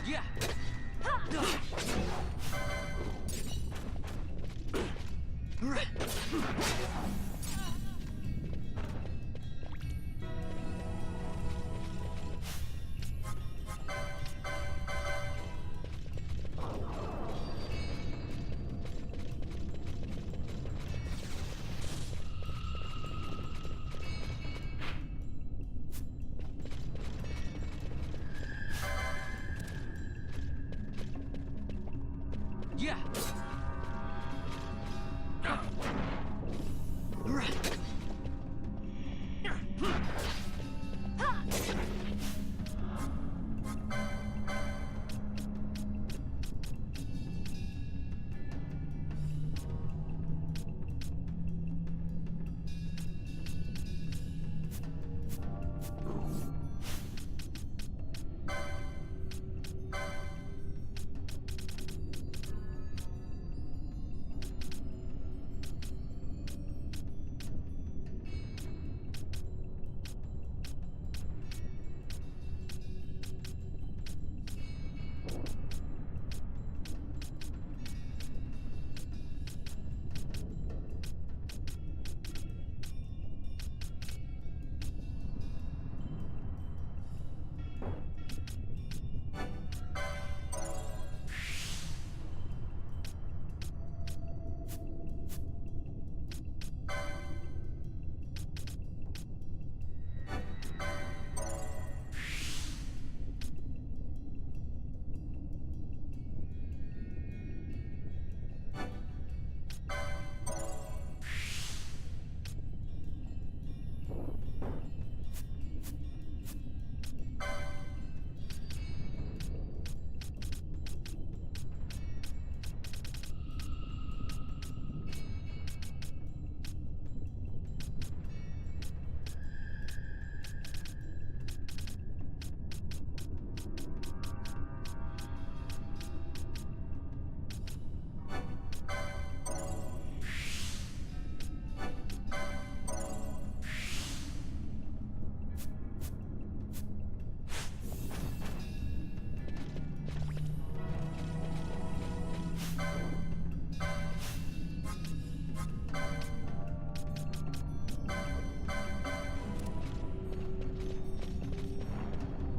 Yeah. Yeah.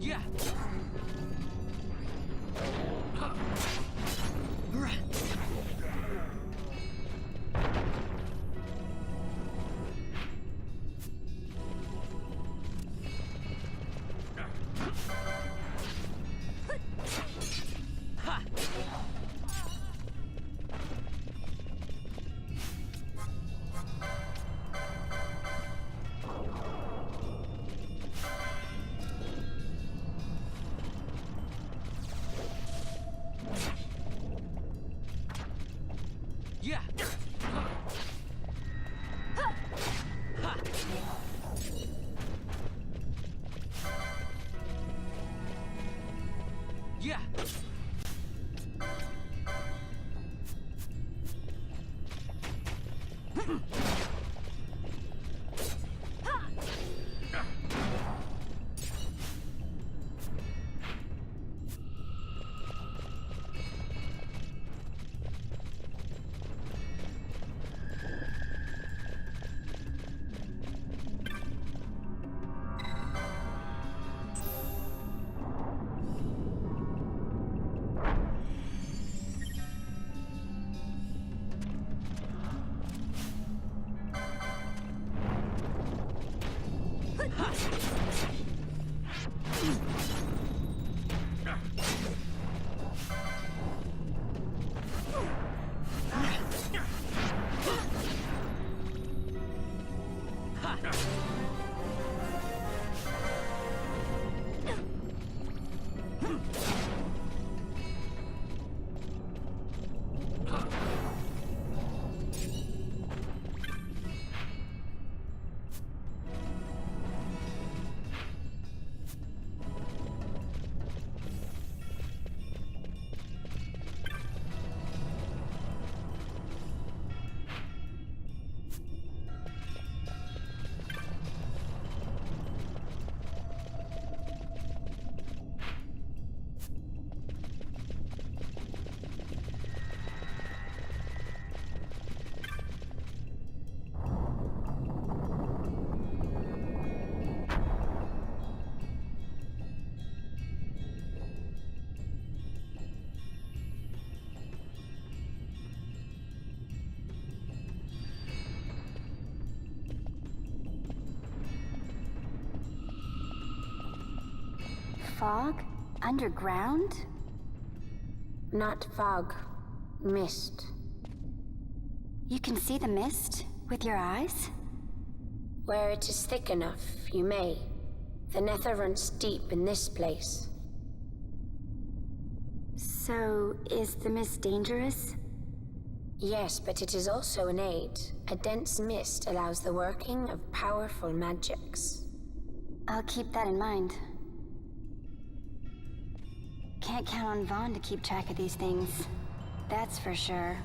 Yeah. Yeah. Yeah. Fog? Underground? Not fog. Mist. You can see the mist with your eyes? Where it is thick enough, you may. The nether runs deep in this place. So, is the mist dangerous? Yes, but it is also an aid. A dense mist allows the working of powerful magics. I'll keep that in mind. Can't count on Vaughn to keep track of these things. That's for sure.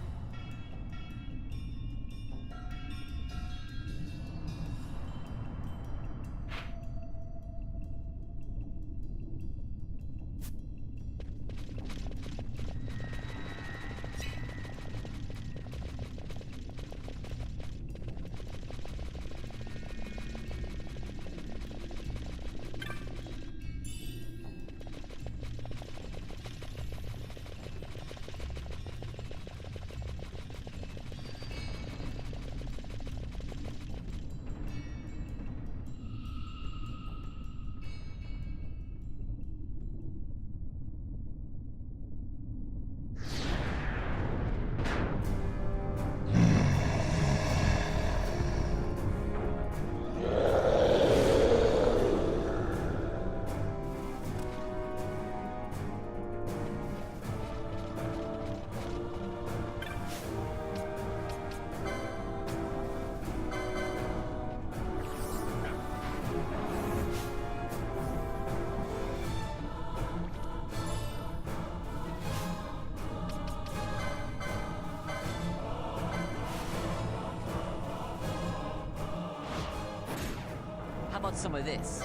How about some of this?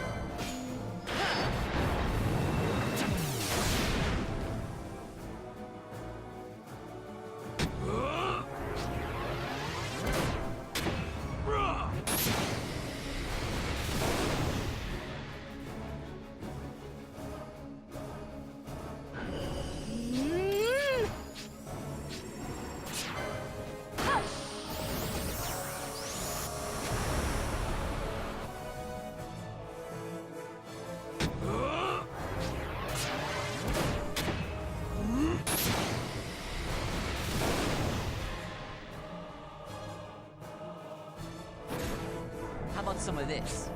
How about some of this?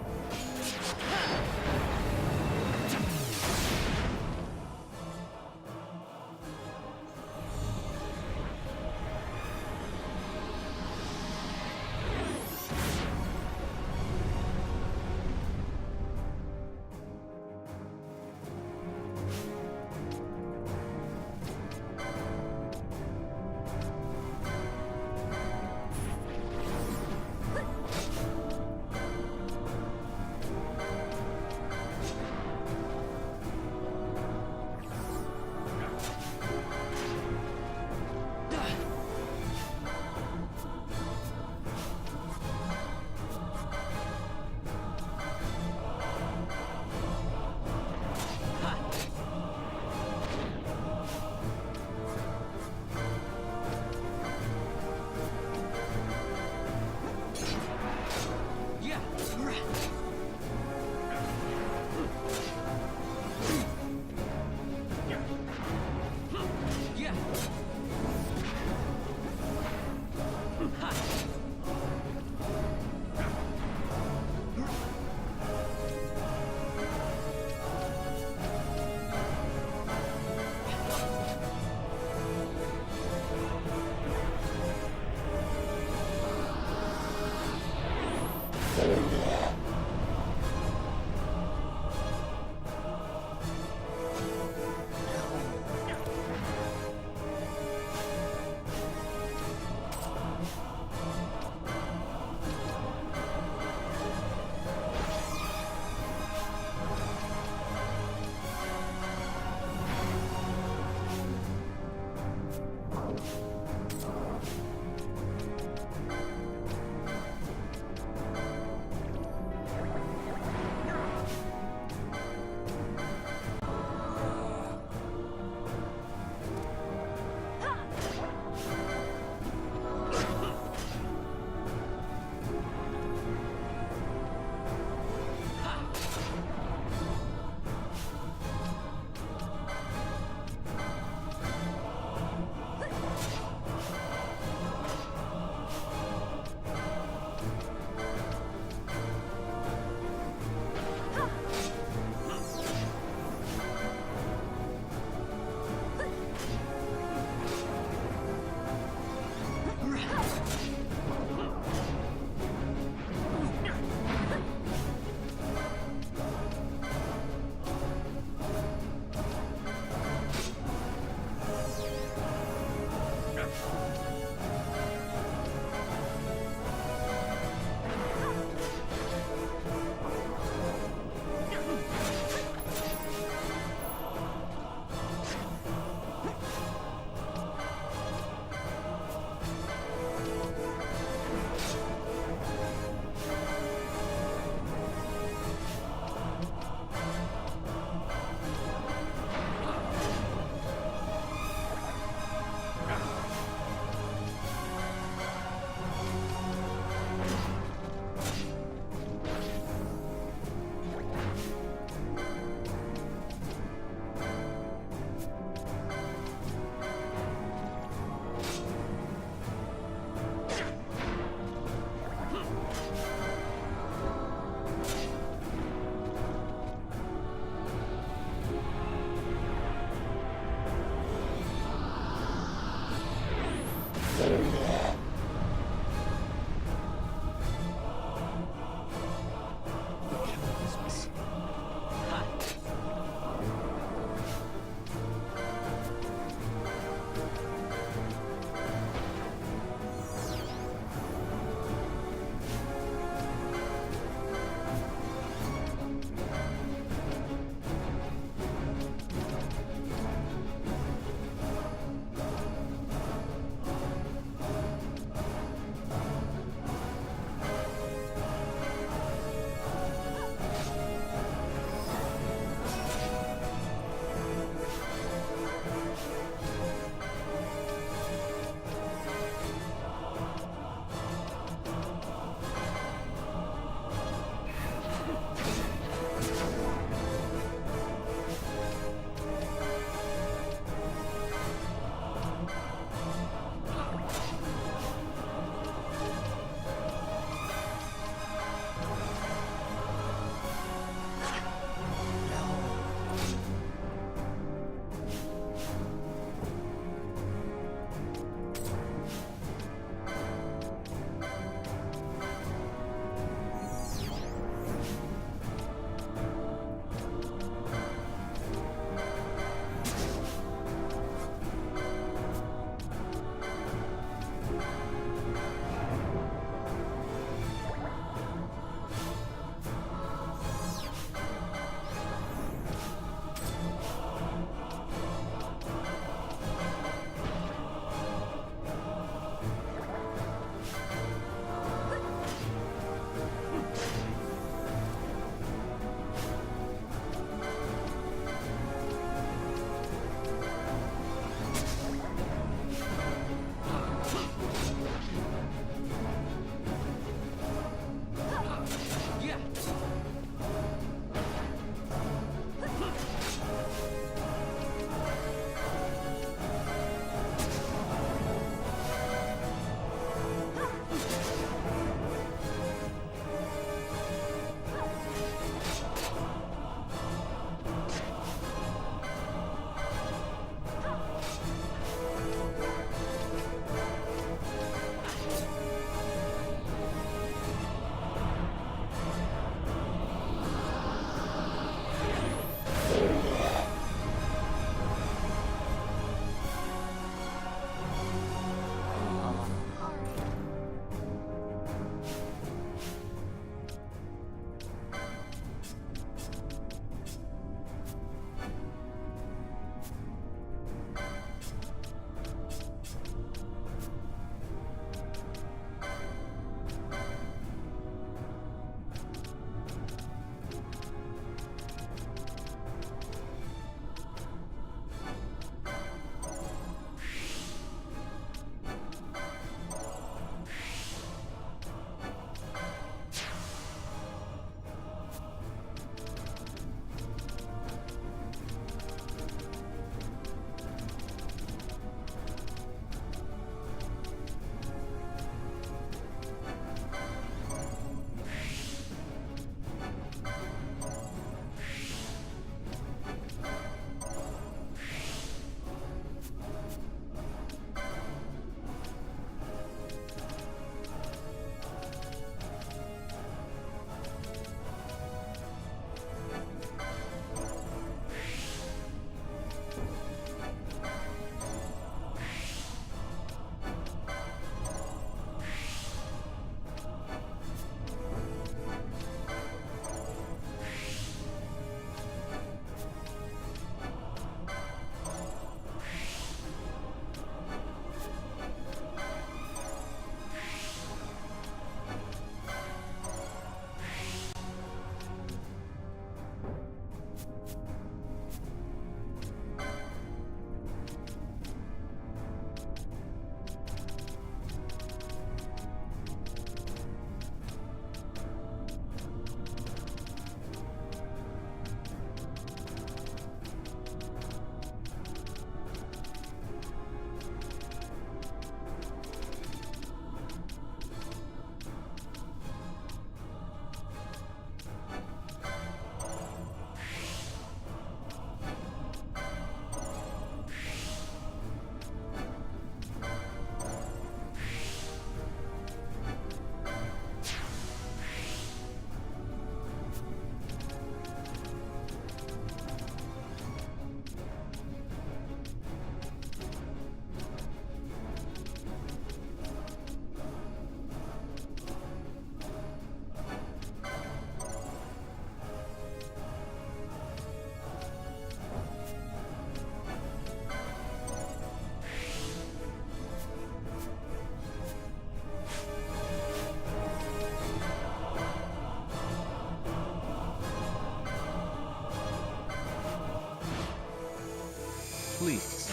Please.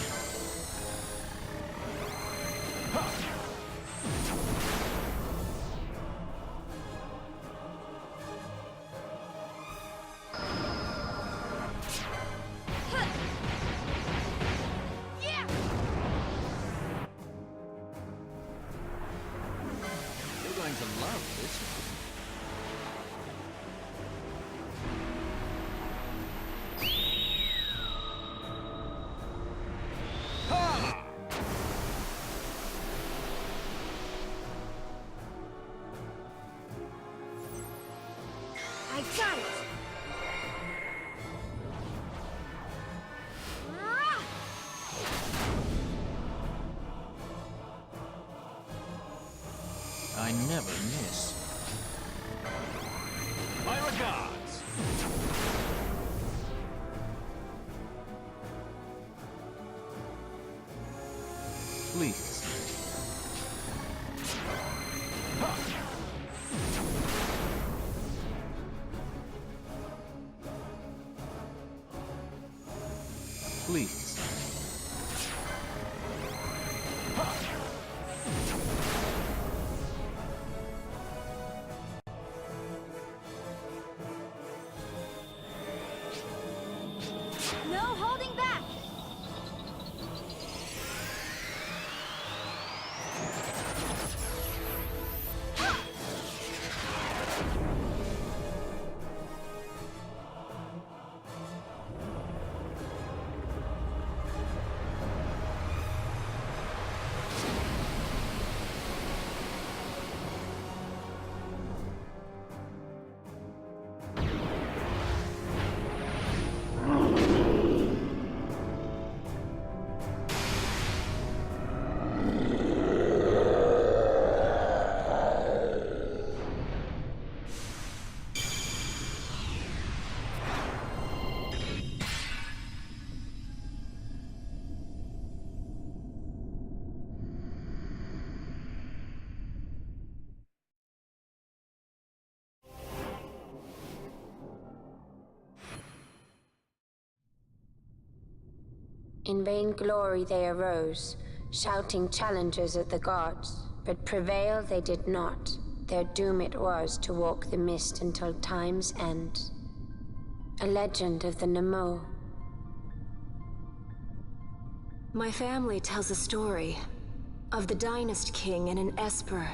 You're going to love this one. I got it! I never miss. My regards! Please. Please. No holding back! In vain glory they arose, shouting challenges at the gods, but prevail they did not. Their doom it was to walk the mist until time's end. A legend of the Nemo. My family tells a story of the Dynast King and an Esper.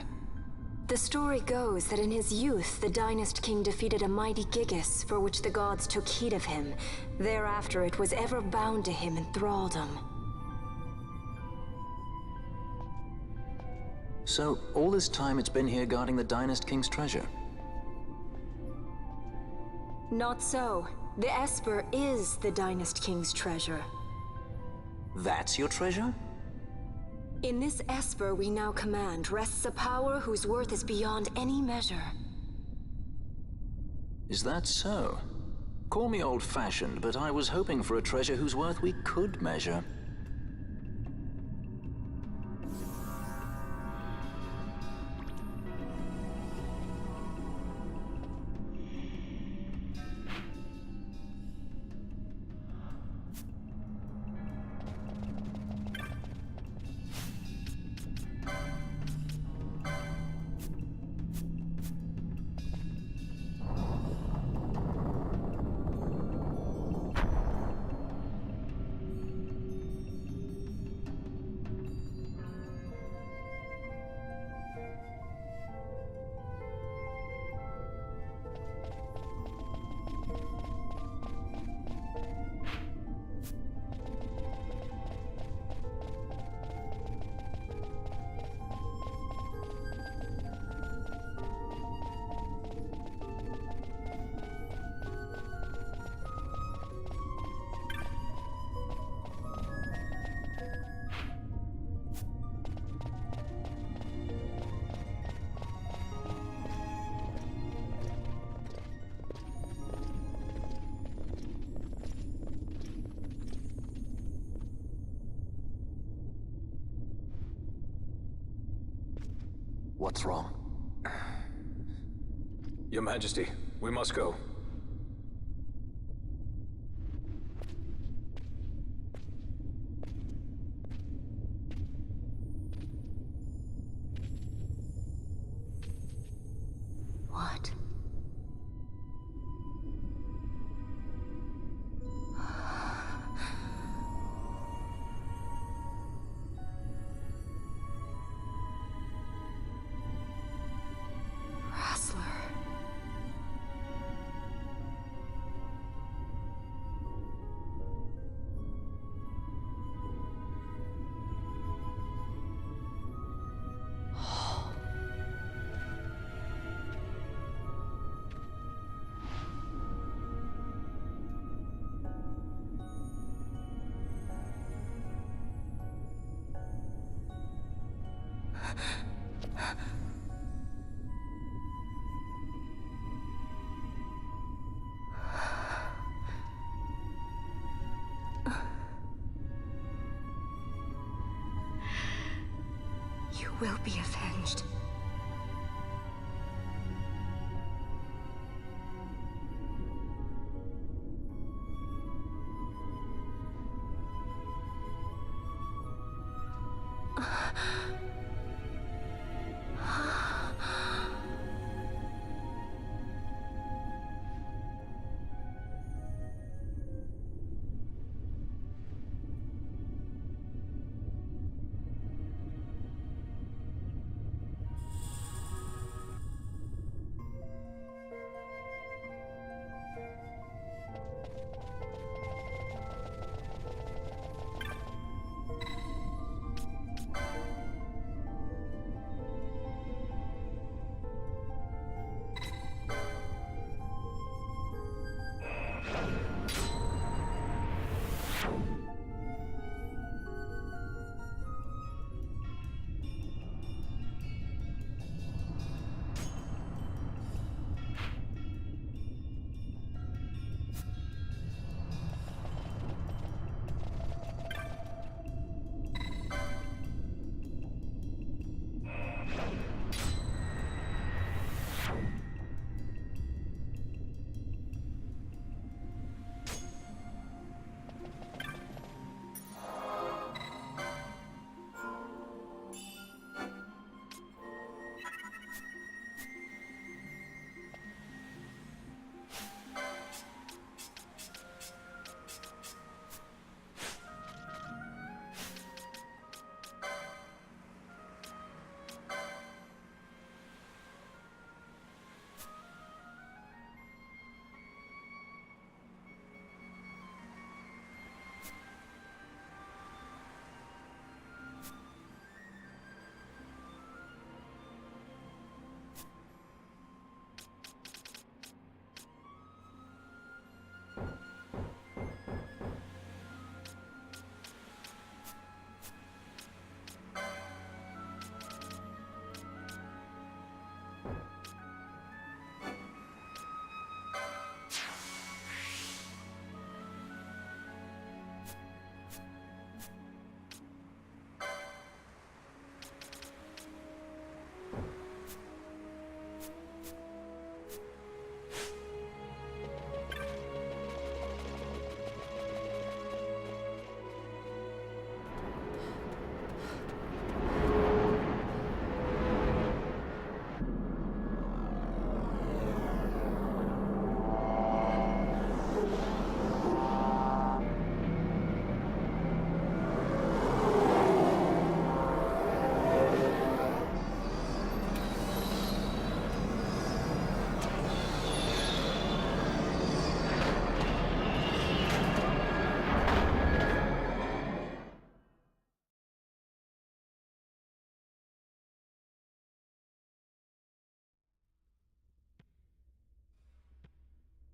The story goes that in his youth, the Dynast King defeated a mighty Gigas, for which the gods took heed of him. Thereafter, it was ever bound to him in thraldom. So, all this time it's been here guarding the Dynast King's treasure? Not so. The Esper is the Dynast King's treasure. That's your treasure? In this Esper we now command rests a power whose worth is beyond any measure. Is that so? Call me old-fashioned, but I was hoping for a treasure whose worth we could measure. What's wrong? Your Majesty, we must go. will be avenged.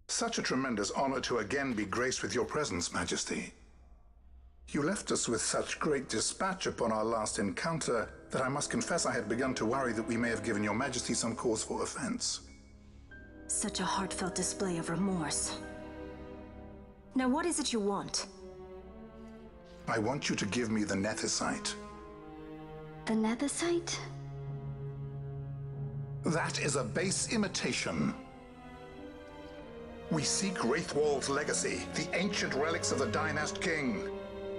Such a tremendous honor to again be graced with your presence, Majesty. You left us with such great dispatch upon our last encounter that I must confess I had begun to worry that we may have given your Majesty some cause for offense. Such a heartfelt display of remorse. Now what is it you want? I want you to give me the Nethicite. The Nethicite? That is a base imitation. We seek Wraithwald's legacy, the ancient relics of the Dynast King.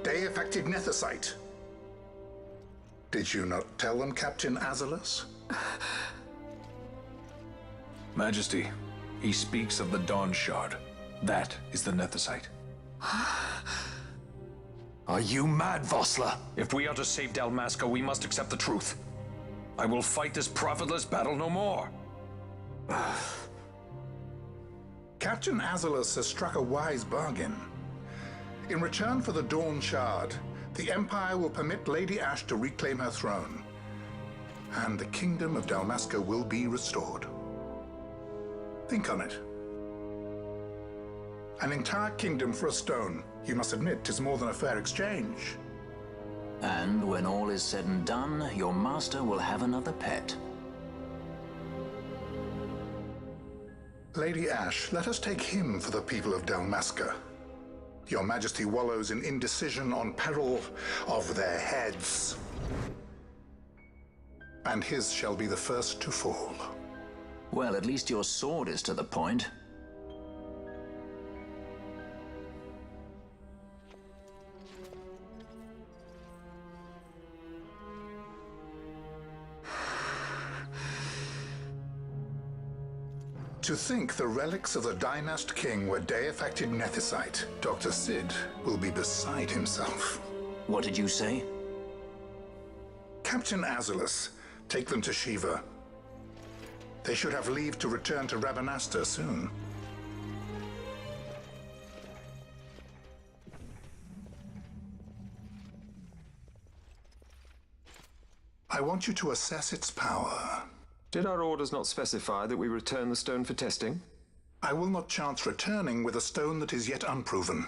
Day-affected Nethicite. Did you not tell them, Captain Azalus? Majesty, he speaks of the Dawn Shard. That is the Nethicite. Are you mad, Vossler? If we are to save Dalmasca, we must accept the truth. I will fight this profitless battle no more. Captain Azalus has struck a wise bargain. In return for the Dawn Shard, the Empire will permit Lady Ash to reclaim her throne, and the Kingdom of Dalmasca will be restored. Think on it. An entire kingdom for a stone. You must admit, 'tis more than a fair exchange. And when all is said and done, your master will have another pet. Lady Ash, let us take him for the people of Dalmasca. Your Majesty wallows in indecision on peril of their heads. and his shall be the first to fall. Well, at least your sword is to the point. To think the relics of the Dynast King were Deifacted Nethicite, Dr. Sid will be beside himself. What did you say? Captain Azulus, take them to Shiva. They should have leave to return to Rabanastre soon. I want you to assess its power. Did our orders not specify that we return the stone for testing? I will not chance returning with a stone that is yet unproven.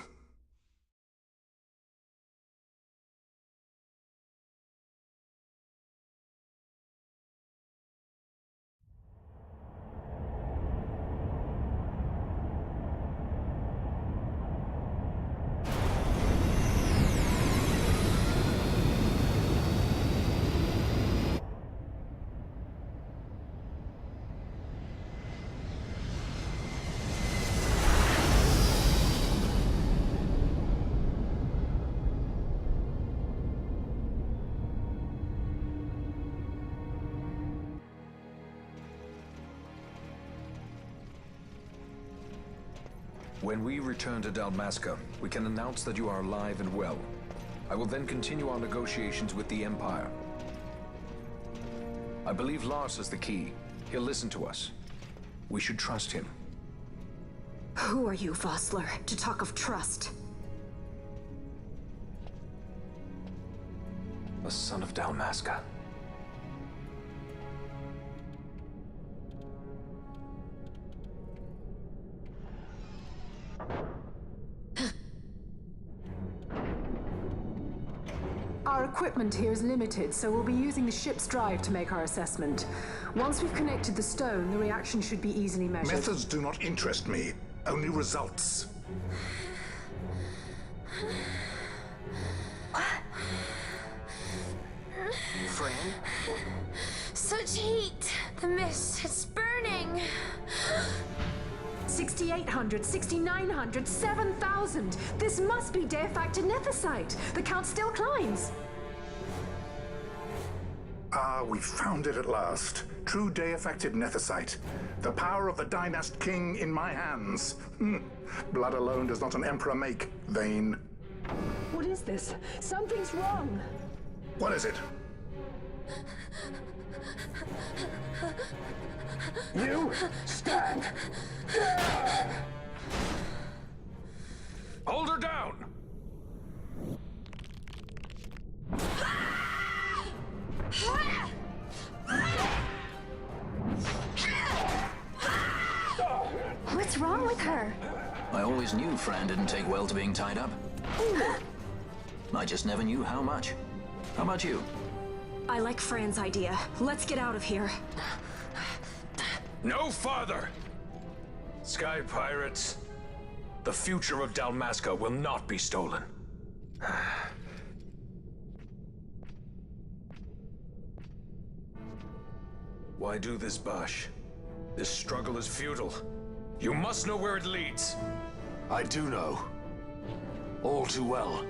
When we return to Dalmasca, we can announce that you are alive and well. I will then continue our negotiations with the Empire. I believe Lars is the key. He'll listen to us. We should trust him. Who are you, Vossler, to talk of trust? A son of Dalmasca. Our equipment here is limited, so we'll be using the ship's drive to make our assessment. Once we've connected the stone, the reaction should be easily measured. Methods do not interest me, only results. Fran? Such heat! The mist, it's burning! 6,800, 6,900, 7,000! This must be Deifacted Nethicite! The count still climbs! Ah, we found it at last. True Deifacted Nethicite. The power of the Dynast King in my hands. Blood alone does not an emperor make, vain. What is this? Something's wrong! What is it? You stand! Hold her down! What's wrong with her? I always knew Fran didn't take well to being tied up. I just never knew how much. How about you? I like Fran's idea. Let's get out of here. No farther! Sky Pirates, the future of Dalmasca will not be stolen. Why do this, Bash? This struggle is futile. You must know where it leads. I do know. All too well.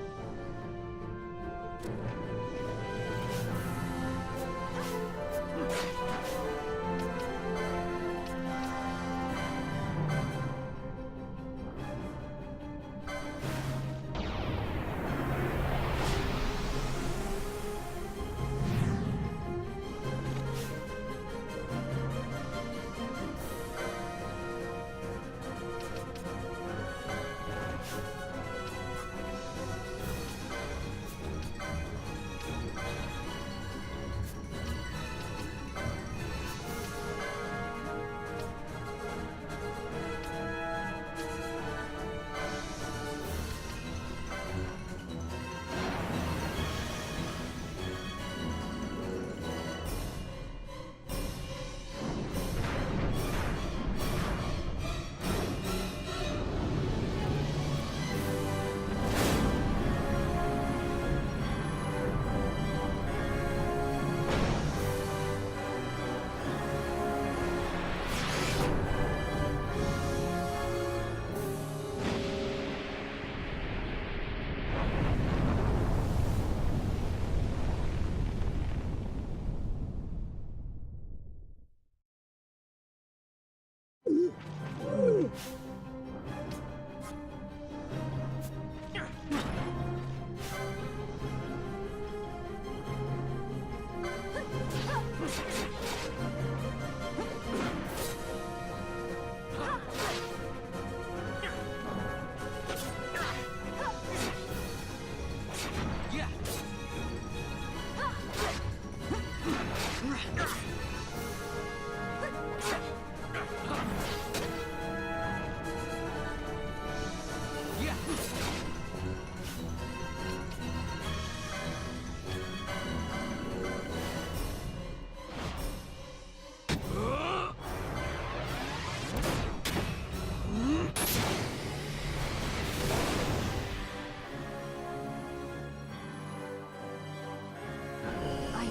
I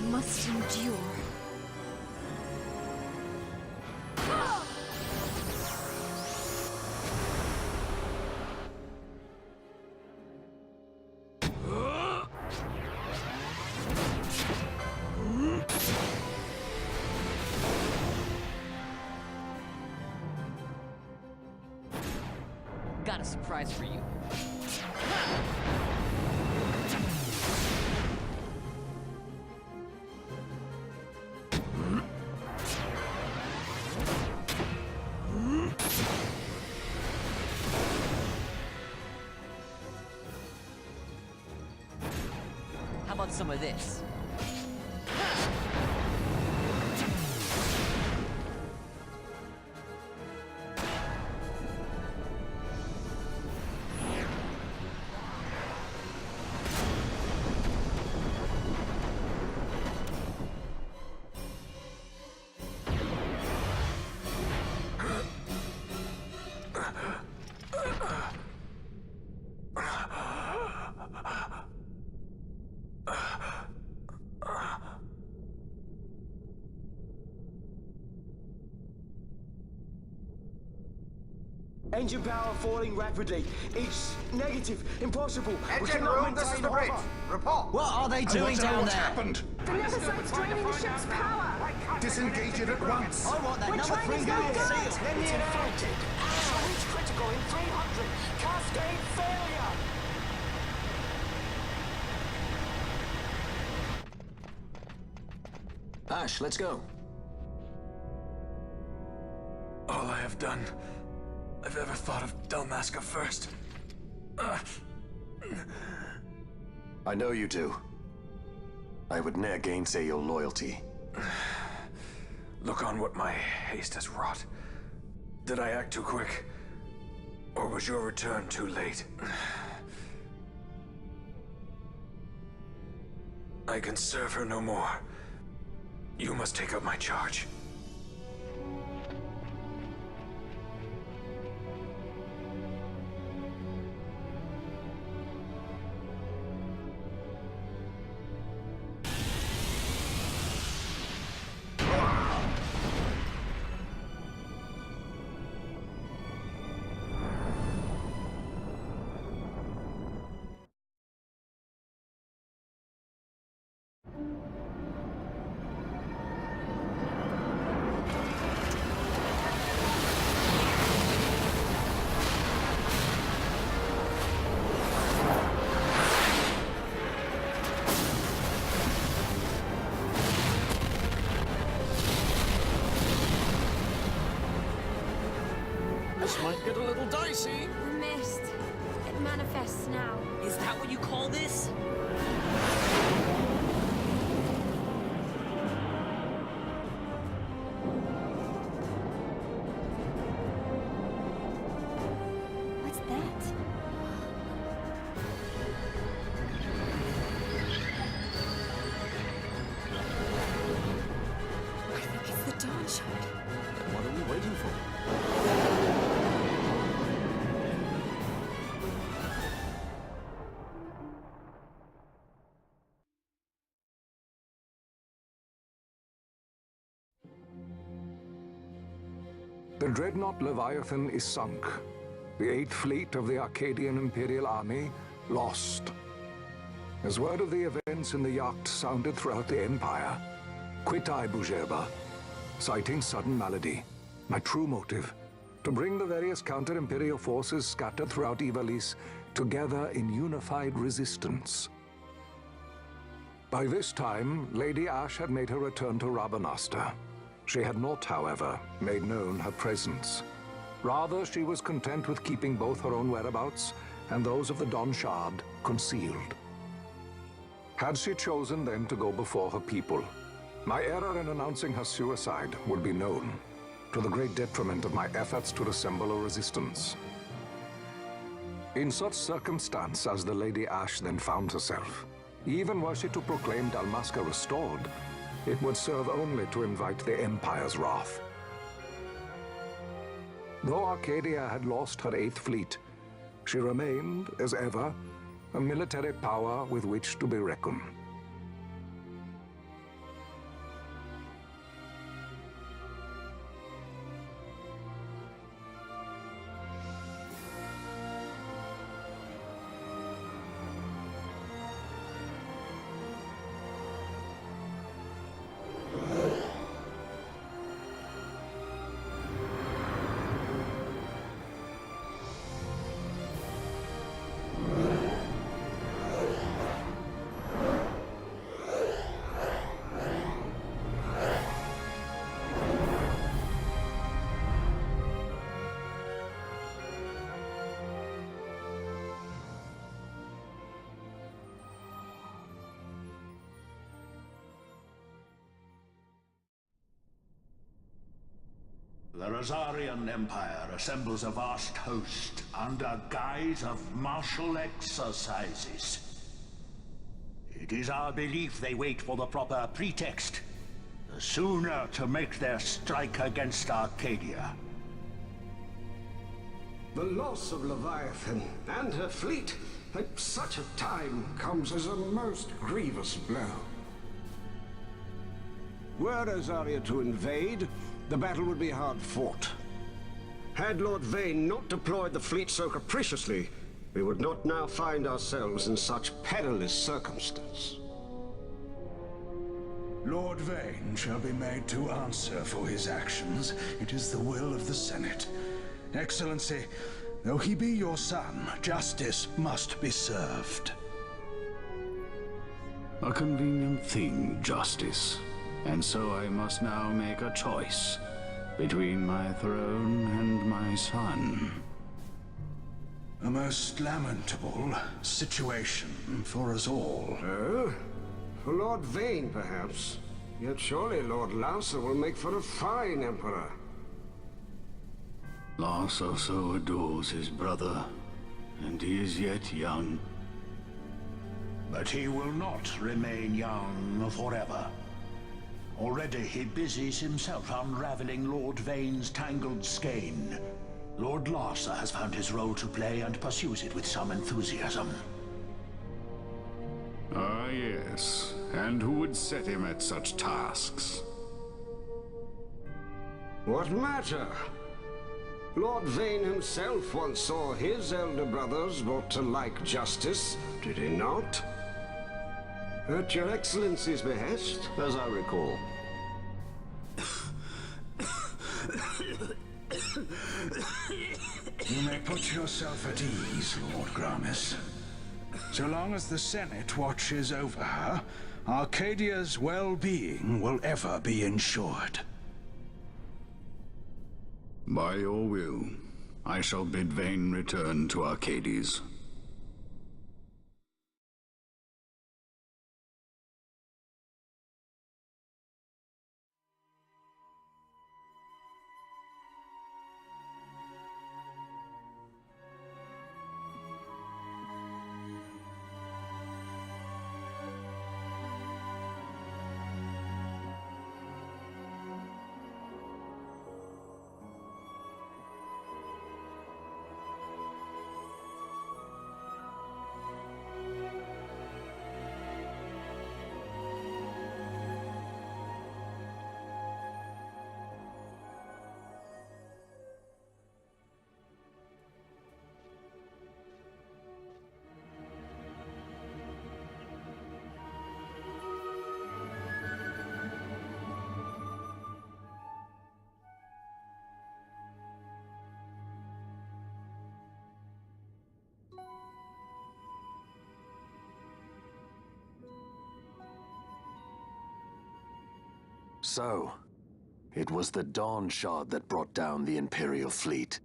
must endure. Got a surprise for you. How about some of this? Engine power falling rapidly. It's negative. Impossible. Engine room, this is the bridge. Report. What are they doing down What's there? happened? The nephesite's draining the ship's power! Disengage it at once. I want that We're number trying 3 to guy go seal. good. Let me infected. Shall reach critical in 300. Cascade failure. Ash, let's go. All I have done, I've ever thought of Dalmasca first. I know you do. I would ne'er gainsay your loyalty. Look on what my haste has wrought. Did I act too quick? Or was your return too late? I can serve her no more. You must take up my charge. This might get a little dicey. The mist. It manifests now. Is that what you call this? What's that? I think it's the dawn shard. What are we waiting for? The dreadnought Leviathan is sunk. The 8th Fleet of the Arcadian Imperial Army lost. As word of the events in the yacht sounded throughout the Empire, quit I Bujerba, citing sudden malady. My true motive, to bring the various counter-imperial forces scattered throughout Ivalice together in unified resistance. By this time, Lady Ash had made her return to Rabanastre. She had not, however, made known her presence. Rather, she was content with keeping both her own whereabouts and those of the Don Shard concealed. Had she chosen then to go before her people, my error in announcing her suicide would be known, to the great detriment of my efforts to assemble a resistance. In such circumstance as the Lady Ash then found herself, even were she to proclaim Dalmasca restored, it would serve only to invite the Empire's wrath. Though Arcadia had lost her 8th Fleet, she remained, as ever, a military power with which to be reckoned. The Rosarian Empire assembles a vast host under guise of martial exercises. It is our belief they wait for the proper pretext, the sooner to make their strike against Arcadia. The loss of Leviathan and her fleet at such a time comes as a most grievous blow. Were Rosaria to invade, the battle would be hard fought. Had Lord Vane not deployed the fleet so capriciously, we would not now find ourselves in such perilous circumstance. Lord Vane shall be made to answer for his actions. It is the will of the Senate. Excellency, though he be your son, justice must be served. A convenient thing, justice. And so I must now make a choice between my throne and my son. A most lamentable situation for us all. Oh? For Lord Vane, perhaps. Yet surely Lord Larsa will make for a fine emperor. Larsa so adores his brother, and he is yet young. But he will not remain young forever. Already he busies himself unraveling Lord Vane's tangled skein. Lord Larsa has found his role to play and pursues it with some enthusiasm. Ah, yes. And who would set him at such tasks? What matter? Lord Vane himself once saw his elder brothers brought to like justice, did he not? At your Excellency's behest, as I recall. You may put yourself at ease, Lord Gramis. So long as the Senate watches over her, Arcadia's well-being will ever be ensured. By your will, I shall bid Vane return to Arcades. So, it was the Dawn Shard that brought down the Imperial fleet.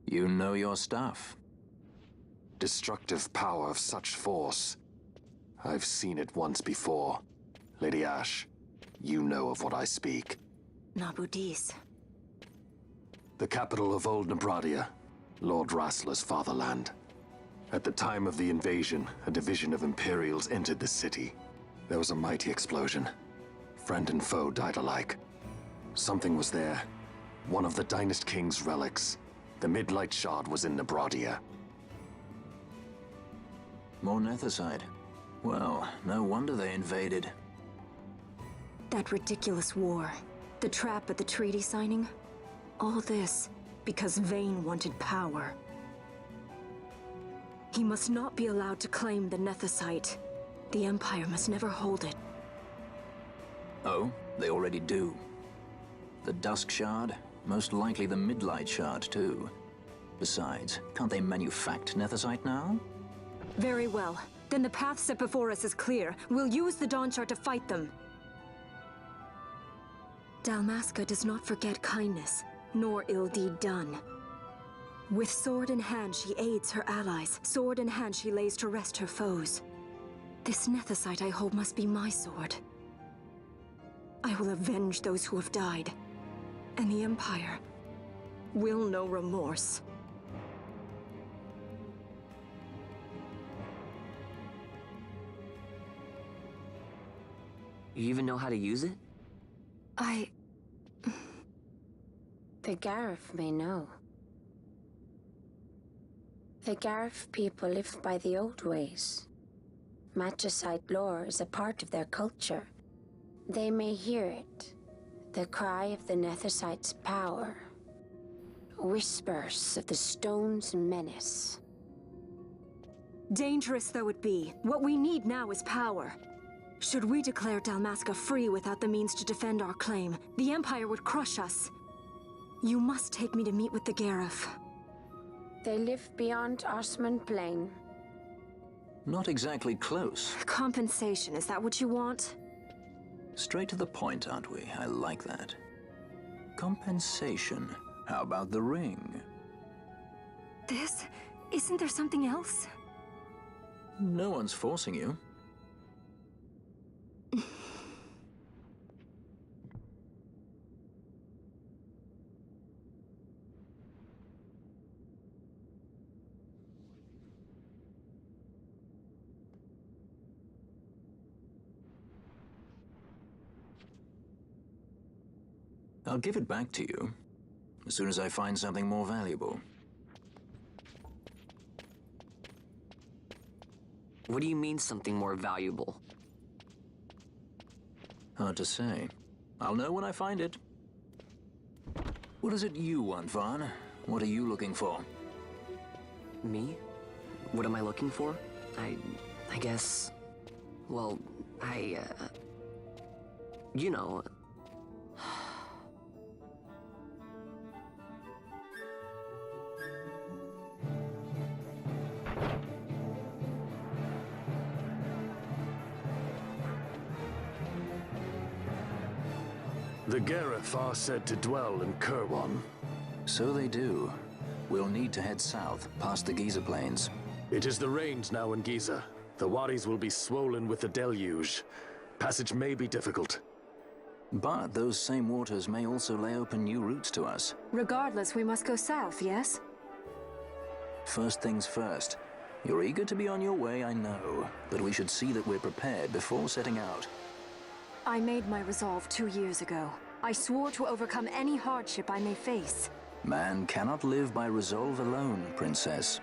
You know your stuff. Destructive power of such force. I've seen it once before. Lady Ash, you know of what I speak. Nabudis. The capital of Old Nebradia, Lord Rassler's fatherland. At the time of the invasion, a division of Imperials entered the city. There was a mighty explosion. Friend and foe died alike. Something was there. One of the Dynast King's relics. The Midlight Shard was in Nebradia. More Nethicite. Well, no wonder they invaded. That ridiculous war. The trap at the treaty signing. All this because Vayne wanted power. He must not be allowed to claim the Nethicite. The Empire must never hold it. Oh, they already do. The Dusk Shard, most likely the Midlight Shard too. Besides, can't they manufacture Nethicite now? Very well. Then the path set before us is clear. We'll use the Dawn Shard to fight them. Dalmasca does not forget kindness, nor ill deed done. With sword in hand, she aids her allies. Sword in hand, she lays to rest her foes. This Nethicite I hold must be my sword. I will avenge those who have died. And the Empire will know remorse. You even know how to use it? The Garif may know. The Garif people live by the old ways. Magicite lore is a part of their culture. They may hear it. The cry of the Nethicite's power. Whispers of the stone's menace. Dangerous though it be, what we need now is power. Should we declare Dalmasca free without the means to defend our claim, the Empire would crush us. You must take me to meet with the Garif. They live beyond Osman Plain. Not exactly close. Compensation, is that what you want? Straight to the point, aren't we? I like that. Compensation. How about the ring? This? Isn't there something else? No one's forcing you. I'll give it back to you as soon as I find something more valuable. What do you mean something more valuable? Hard to say. I'll know when I find it. What is it you want, Vaughn? What are you looking for? Me? What am I looking for? I guess... Well, you know... The Garif are said to dwell in Kirwan. So they do. We'll need to head south, past the Giza Plains. It is the rains now in Giza. The wadis will be swollen with the deluge. Passage may be difficult. But those same waters may also lay open new routes to us. Regardless, we must go south, yes? First things first. You're eager to be on your way, I know. But we should see that we're prepared before setting out. I made my resolve 2 years ago. I swore to overcome any hardship I may face. Man cannot live by resolve alone, Princess.